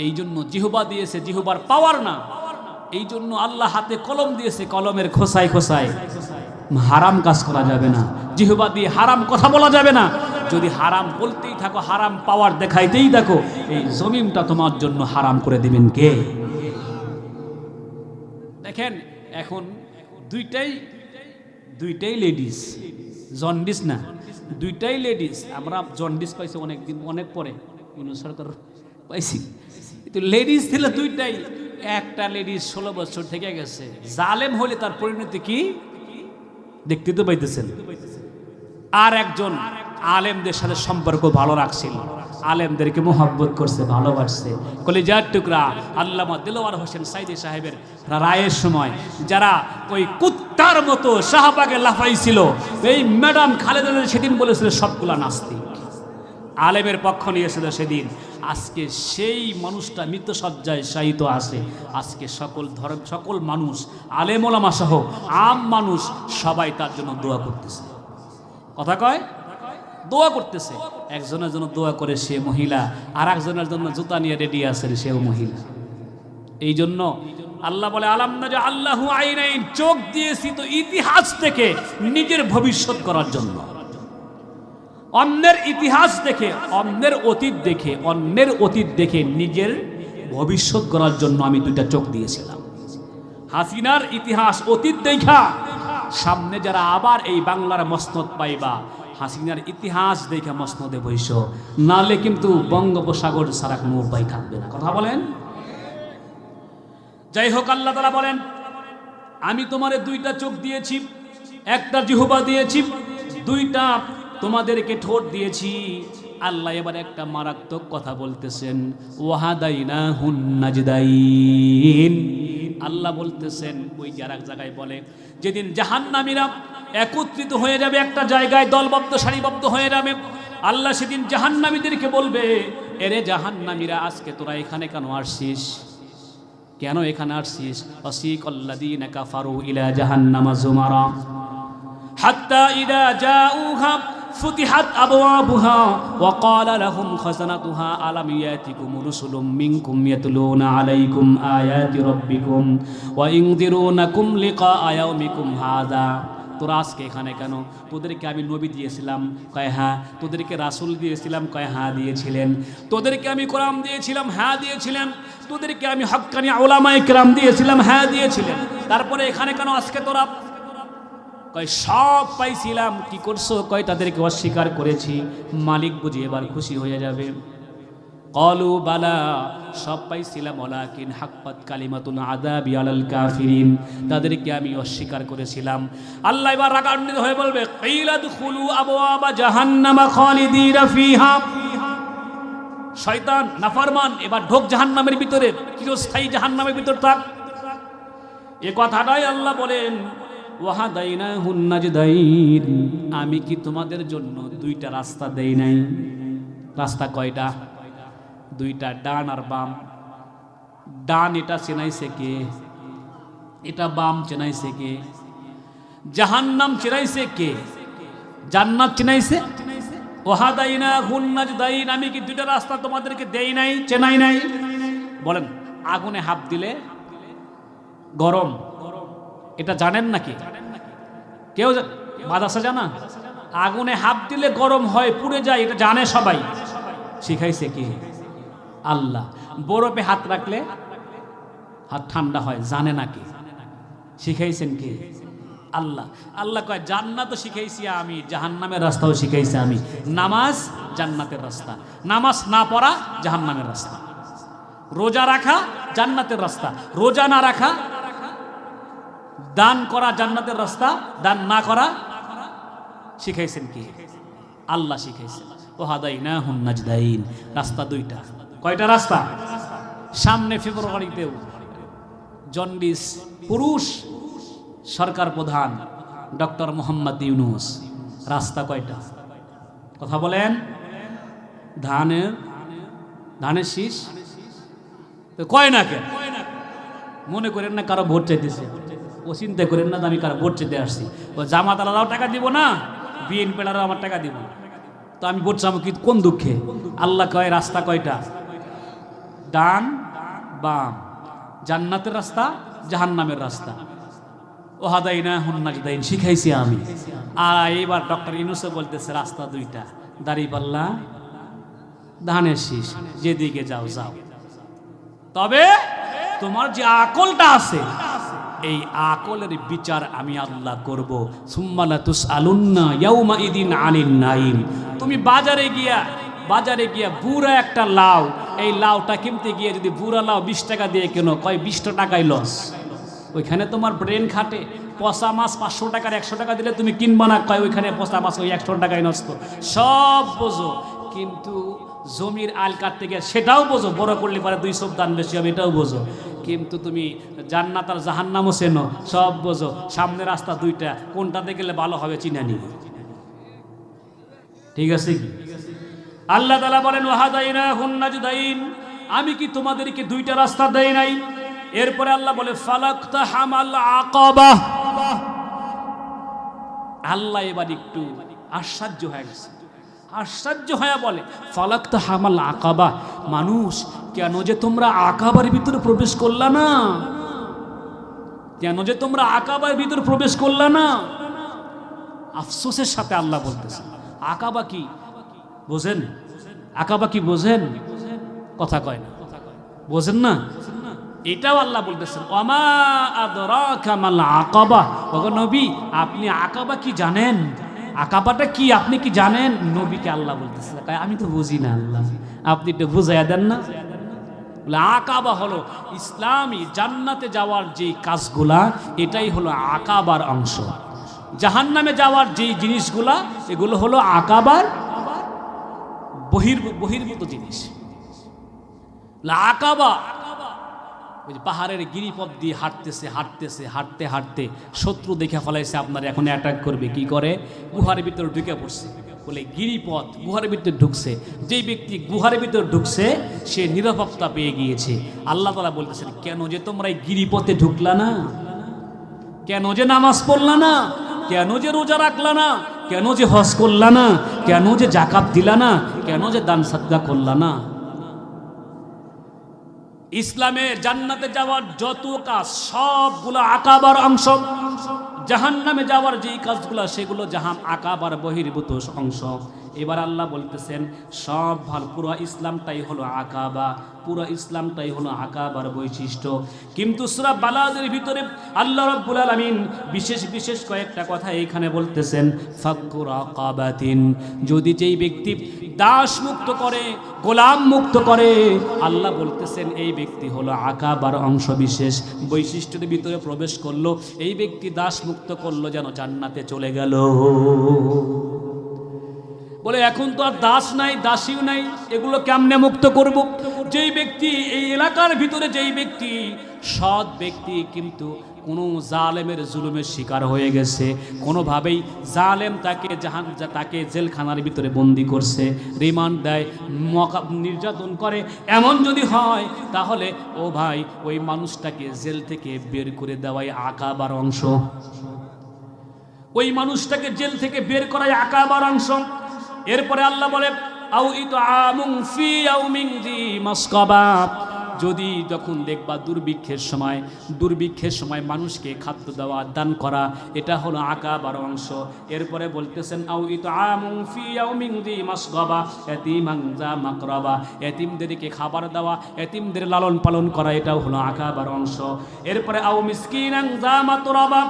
এই জন্য জিহ্বা দিয়েছে, জিহ্বার পাওয়ার না। এই জন্য আল্লাহ হাতে কলম দিয়েছে, কলমের খোসায় খোসায় হারাম কাজ করা যাবে না। জিহ্বা দিয়ে হারাম কথা বলা যাবে না। যদি হারাম বলতেই থাকো, হারাম পাওয়ার দেখাইতেই থাকো, এই জমিনটা তোমার জন্য হারাম করে দিবেন কে? দেখেন এখন দুইটাই লেডিস, জন্ডিস না, দুইটাই লেডিস। আমরা জন্ডিস পাইছি অনেকদিন, অনেক পরে সরকার পাইছি। কিন্তু লেডিস ছিল দুইটাই। একটা লেডিস 16 বছর থেকে গেছে। জালেম হলে তার পরিণতি কি দেখতে তো পাইতেছেন। আর একজন আলেমদের সাথে সম্পর্ক ভালো রাখছিল, আলেমদেরকে মোহাব্বত করছে, ভালোবাসছে। কলিজার টুকরা আল্লামা দিলওয়ার হোসেন সাইদি সাহেবের রায়ের সময় যারা ওই কুত্তার মতো শাহবাগে লাফাইছিল, এই ম্যাডাম খালেদা সেদিন বলেছিল সবগুলা নাস্তিক। আলেমের পক্ষ নিয়েছিল সেদিন। আজকে সেই মানুষটা মৃত্যুসজ্জায় শায়িত আছে। আজকে সকল মানুষ, আলেম ওলামা সহ আম মানুষ সবাই তার জন্য দোয়া করতেছে। কথা কয়? দোয়া করতেছে। একজনের জন্য দোয়া করে সে মহিলা, আর একজনের জন্য জুতা নিয়ে রেডি আছে সেও মহিলা। এই জন্য আল্লাহ বলে আলাম না যে আল্লাহু আইনাইন, চোখ দিয়েছি তো ইতিহাস থেকে নিজের ভবিষ্যৎ করার জন্য। অন্যের ইতিহাস দেখে, অন্যের অতীত দেখে নিজের ভবিষ্যৎ করার জন্য আমি 2টা চোখ দিয়েছিলাম। হাসিনার ইতিহাস অতীত দেখা সামনে যারা আবার এই বাংলার মসনদ পাইবা, হাসিনার ইতিহাস দেখে মসনদে বইস, নালে কিন্তু বঙ্গোপসাগর ছাড়া কোনো উপায় থাকবে না। কথা বলেন। যাই হোক, আল্লাহ তাআলা বলেন আমি তোমারে 2টা চোখ দিয়েছি, একটা জিহ্বা দিয়েছি, 2টা তোমাদেরকে ঠোঁট দিয়েছি। আল্লাহ এবার একটা মারাত্মক কথা বলতেছেন, ওয়াহাদাইনাহুন নাজদাইন। আল্লাহ বলতেছেন, ওই যে আরেক জায়গায় বলে, যেদিন জাহান্নামীরা একত্রিত হয়ে যাবে একটা জায়গায়, দলবদ্ধ সারিবদ্ধ হয়ে যাবে, আল্লাহ সেদিন জাহান্নামীদেরকে বলবে, এরে জাহান্নামীরা, আজকে তোরা এখানে কেন আসছিস? কেন এখানে আসছিস? আসিকাল্লাযীনা কাফারু ইলা জাহান্নামা যুমারা হাত্তা ইযা জাউহা ফুতিহাত আবওয়াবুহা ওয়া ক্বালা লাহুম খাযানাতুহা আলাম ইয়াতিকুম রুসুলুম মিনকুম ইয়াতলুনা আলাইকুম আয়াতি রাব্বিকুম ওয়া ইনযিরুনাকুম লিকা ইয়াউমিকুম হাযা। তোরা আজকে এখানে কেন? তোদেরকে আমি নবী দিয়েছিলাম, কয় হ্যাঁ। তোদেরকে রাসূল দিয়েছিলাম, কয় হ্যাঁ দিয়েছিলেন। তোদেরকে আমি কোরআন দিয়েছিলাম, হ্যাঁ দিয়েছিলেন। তোদেরকে আমি হক্কানি উলামায়ে কেরাম দিয়েছিলাম, হ্যাঁ দিয়েছিলেন। তারপরে এখানে কেন আজকে তোরা? কয় সব পাইছিলাম, কি করছো? কয় তাদেরকে অস্বীকার করেছি। মালিক বুঝি এবার খুশি হয়ে যাবে। ক্বালু বালা, সব পাইছিলাম, ওয়ালাকিন হাক্কাত কালিমাতুল আযাবি আলাল কাফিরিন, তাদেরকে আমি অস্বীকার করেছিলাম। আল্লাহ এবার রাগান্বিত হয়ে বলবে, কিলা দুখুলু আবওয়াবা জাহান্নামা খালিদিনা ফিহা। শয়তান নাফরমান, এবার ঢোক জাহান্নামের ভিতরে, চিরস্থায়ী জাহান্নামের ভিতর থাক। এ কথাটাই আল্লাহ বলেন, ওয়াহাদাইনাহুন নাজদাইন, আমি কি তোমাদের জন্য দুইটা রাস্তা দেই নাই? রাস্তা কয়টা? দুইটা, ডান আর বাম। ডান এটা চেনাইছে কে? এটা বাম চেনাইছে কে? জাহান্নাম চেনাইছে কে? জান্নাত চেনাইছে? ওয়াহাদাইনাহুন নাজদাইন, আমি কি দুইটা রাস্তা তোমাদেরকে দেই নাই, চেনাই নাই? বলেন, আগুনে হাত দিলে গরম, এটা জানেন নাকি? কেউ মাদ্রাসা জানা? আগুনে হাত দিলে গরম হয়, পুড়ে যায়, এটা জানে সবাই। শিখাইছে কি? আল্লাহ। বরফে হাত রাখলে হাত ঠান্ডা হয়, জানে নাকি? শিখাইছেন কি? আল্লাহ। আল্লাহ কয়, জান্নাতও শিখাইছি আমি, জাহান্নামের রাস্তাও শিখাইছি আমি। নামাজ জান্নাতের রাস্তা, নামাজ না পড়া জাহান্নামের রাস্তা। রোজা রাখা জান্নাতের রাস্তা, রোজা না রাখা। দান করা জান্নাতের রাস্তা, দান না করা। শিখাইছেন কি? আল্লাহ শিখাইছেন। ওয়াহাদাইনাহুন নাজদাইন, রাস্তা দুইটা। কয়টা রাস্তা? সামনে ফেব্রুয়ারিতেও জন্ডিস পুরুষ সরকার প্রধান ডক্টর মোহাম্মদ ইউনূস। রাস্তা কয়টা? কথা বলেন। ধানের শীষ কয় না কেন? মনে করেন না কারো ভোট চাইতেছে, ও চিন্তা করেন না আমি কারো ভোট চাইতে আসছি। ও জামাত আলাদাও টাকা দিব না, বিএনপি আলাদাও আমার টাকা দিব, তো আমি ভোট চাবো কি? কোন দুঃখে? আল্লাহ কয় রাস্তা কয়টা? ডান বাম, জান্নাতের রাস্তা জাহান্নামের রাস্তা। ওয়াহাদাইনাহুন নাজদাইন শিখাইছি আমি। আর এবার ডক্টর ইউনূসও বলতেছে রাস্তা দুইটা, দাড়িপাল্লা ধানের শীষ, যেদিকে যাও যাও। তবে তোমার যে আকলটা আছে, এই আকলের বিচার আমি আল্লাহ করব। সুম্মা লা তুসআলুন্না ইয়াউমা ইদিন আনিন নাঈম। তুমি বাজারে গিয়া বুড়া একটা লাউ, এই লাউটা কিনতে গিয়ে যদি বুড়া লাউ 20 টাকা দিয়ে কেন, কয় 20 টাকায় লস। ওইখানে তোমার ব্রেন খাটে। পচা মাছ 500 টাকার 100 টাকা দিলে তুমি কিনবা না, কয় ওইখানে পচা মাছ ওই 100 টাকায় নষ্ট। সব বোঝো, কিন্তু জমির আল কাটতে গিয়ে সেটাও বোঝো, বড় করলে পরে 2 সব দান বেশি হবে, এটাও বোঝো। কিন্তু তুমি জান্নাত আর জাহান্নামও চেনো, সব বোঝো। সামনে রাস্তা দুইটা, কোনটাতে গেলে ভালো হবে চিনা নি। ঠিক আছে কি? আল্লাহ তাআলা বলেন, ওয়াহাদাইনাহুন নাজদাইন, আমি কি তোমাদেরকে দুইটা রাস্তা দেই নাই? এরপরে আল্লাহ বলে, ফালাকতাহামাল আকাবা। আল্লাহ এবার একটু আশ্চর্য হয়ে গেছে, আশ্চর্য হয়ে বলে, ফালাকতাহামাল আকাবা, মানুষ কেন যে তোমরা আকাবার ভিতরে প্রবেশ করলা না? কেন যে তোমরা আকাবার ভিতরে প্রবেশ করলা না? আফসোসের সাথে আল্লাহ বলতেছে, আকাবা কি বোঝেন? আকাবা কি বোঝেন? কথা কয় না, বোঝেন না? এটাও আল্লাহ বলতেছেন, ওয়ামা আদরাকা মাল আকাবা। ওগো নবী, আপনি আকাবা কি জানেন? আকাবাটা কি আপনি কি জানেন? নবীকে আল্লাহ বলতেছে, আমি তো বুঝি না আল্লাহ, আপনি একটু বুঝাইয়া দেন না। আকাবা হলো ইসলামী জান্নাতে যাওয়ার যে কাজগুলা, এটাই হলো আকাবার অংশ। জাহান্নামে যাওয়ার যেই জিনিসগুলা এগুলো হলো আকাবার বহির্ভূত জিনিস। আকাবা ওই যে পাহাড়ের গিরিপথ দিয়ে হাঁটতে হাঁটতে শত্রু দেখে ফেলাইছে আপনার এখন অ্যাটাক করবে, কি করে গুহার ভিতরে ঢুকে পড়ছে, বলে গিরিপথ গুহার ভিতরে ঢুকছে। যেই ব্যক্তি গুহার ভিতরে ঢুকছে সে নিরাপত্তা পেয়ে গিয়েছে। আল্লাহ তাআলা বলতেছেন, কেন যে তোমরা এই গিরিপথে ঢুকলা না, কেন যে নামাজ পড়লা না, কেন যে রোজা রাখলা না, কেন যে হজ করলা না, কেন যে যাকাত দিলা না, কেন যে দান সাদকা করলা না। ইসলামের জান্নাতে যাওয়ার যত কাজ সবগুলো আকাবার অংশ, জাহান্নামে যাওয়ার যেই কাজগুলো সেগুলো আকাবার বহির্ভূত অংশ। এবার আল্লাহ বলতেছেন সব ভালো, পুরো ইসলামটাই হলো আকাবা, পুরো ইসলামটাই হলো আকাবার বৈশিষ্ট্য। কিন্তু সূরা বালাদের ভিতরে আল্লাহ রাব্বুল আলামিন বিশেষ কয়েকটা কথা এখানে বলতেছেন। ফাক্কু রাকাবাতিন, যদি যেই ব্যক্তি দাস মুক্ত করে, গোলাম মুক্ত করে, আল্লাহ বলতেছেন এই ব্যক্তি হলো আকাবার অংশ বিশেষ বৈশিষ্ট্যের ভিতরে প্রবেশ করলো। এই ব্যক্তি দাস মুক্ত করলো, যেন জান্নাতে চলে গেল। বলে এখন তো আর দাস নাই, দাসীও নাই, এগুলো কেমনে মুক্ত করব? যেই ব্যক্তি এই এলাকার ভিতরে, যেই ব্যক্তি সৎ ব্যক্তি কিন্তু কোনো জালেমের জুলুমের শিকার হয়ে গেছে, কোনোভাবেই জালেম তাকে জেলখানার ভিতরে বন্দি করছে, রিমান্ড দেয়, নির্যাতন করে, এমন যদি হয় তাহলে ও ভাই ওই মানুষটাকে জেল থেকে বের করে দেওয়াই আকাবার অংশ। ওই মানুষটাকে জেল থেকে বের করাই আকাবার অংশ। এরপরে আল্লাহ বলে আউ ইতআমুন ফি ইয়াউমিন যী মাসকাবা, যদি যখন দেখবা দুর্ভিক্ষের সময় মানুষকে খাদ্য দেওয়া, দান করা, এটা হলো আকাবার অংশ। এরপরে বলতেছেন আউ ইতআমুন ফি ইয়াউমিন যী মাসগাবা ইয়াতীমান যা মাকরাবা, এতিমদেরকে খাবার দেওয়া, এতিমদের লালন পালন করা, এটাও হলো আকাবার অংশ। এরপরে আউ মিসকিনান যা মাতরাবা,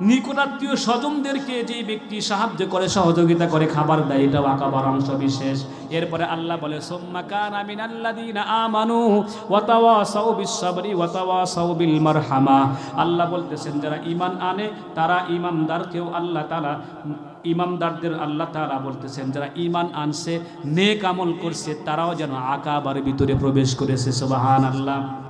নিকটাত্মীয় স্বজনদেরকে যে ব্যক্তি সাহায্য করে, সহযোগিতা করে, খাবার দেয়, এটাও আকাবার অংশ বিশেষ। এরপরে আল্লাহ বলে সুম্মা কানা মিনাল্লাযীনা আমানু ওয়া তাওয়াসাউ বিস-সাবরি ওয়া তাওয়াসাউ বিল মারহামা। আল্লাহ বলতেছেন যারা ঈমান আনে তারা ঈমানদারকেও আল্লাহ তাআলা, ঈমানদারদের আল্লাহ তাআলা বলতেছেন যারা ঈমান আনছে, নেক আমল করছে, তারাও যেন আকাবার ভিতরে প্রবেশ করেছে। সুবহানাল্লাহ।